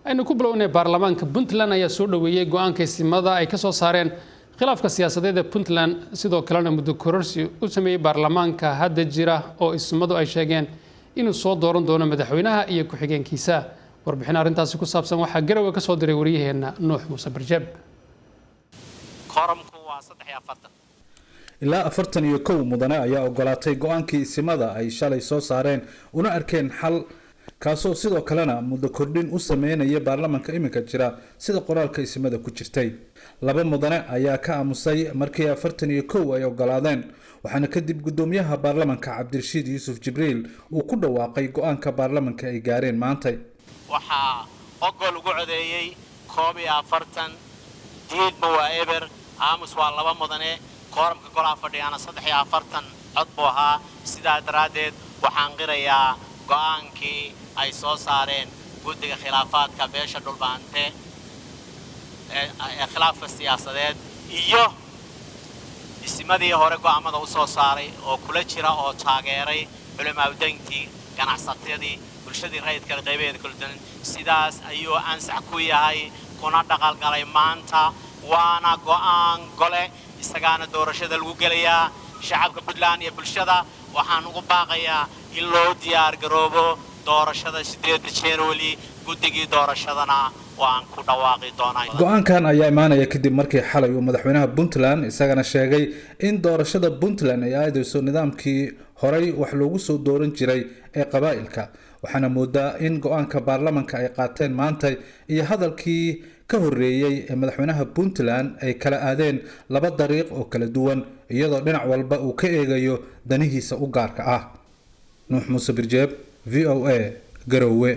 aynu ku bilownay baarlamaanka Puntland ayaa soo dhaweeyay go'aanka ismada ay ka soo saareen khilaafka siyaasadeed ee Puntland sidoo kalena muddo kororsi u sameeyay baarlamaanka hadda jira oo ismadu ay sheegeen inuu soo dooran doono madaxweynaha iyo ku-xigeenkiisa warbixin arintaasi ku saabsan waxa Garowe ka soo diray wariyaheena Nuux Muuse Barjab quorumku waa 43 ilaa 41 mudane ayaa ogolaatay go'aankii ismada ay shalay soo saareen una arkeen xal kaasoo sidoo kalena muddo kordhin u sameynaya baarlamaanka iminka jira sida qoraalka ismada ku jirtay laba mudane ayaa ka aamusay markii 41 ay ogolaadeen waxaana kadib gudoomiyaha baarlamaanka Cabdirashiid Yuusuf Jibriil uu ku dhawaaqay go'aanka baarlamaanka ay gaareen maanta waxa ogol ugu codeeyay 41 diidba waa eber aamus waa laba mudane quorumka golaha fadhiyana 43 cod buu ahaa sidaa daraadeed waxaan qirayaa go'aankii ay soo saareen guddiga khilaafaadka beesha dhulbaante ee khilaafka siyaasadeed iyo ismadii hore go'aamada u soo saaray oo kula jira oo taageeray culimaadeyntii ganacsatadii bulshadii rayidka qaybeed kala duwan sidaas ayuu ansax ku yahay kuna dhaqal galay maanta waana go'aan gole isagaana doorashada lagu galayaa shacabka Puntland iyo bulshada waxaan ugu baaqayaa in loo diyaar garoobo doorashada 8 January guddigii doorashadana waan ku dhawaaqi doonaa go'aankan ayaa imaanaya kadib markii xalay uu madaxweynaha Puntland isagana sheegay in doorashada Puntland ay aadayso nidaamkii horay wax loogu soo dooran jiray ee qabaa'ilka waxaana moodaa in go'aanka baarlamaanka ay qaateen maanta iyo hadalkii ka horeeyay ee madaxweynaha Puntland ay kala aadeen laba dariiq oo kala duwan iyadoo dhinac walba uu ka eegayo danihiisa u gaarka ah Nuux Muuse Barjab VOA Garowe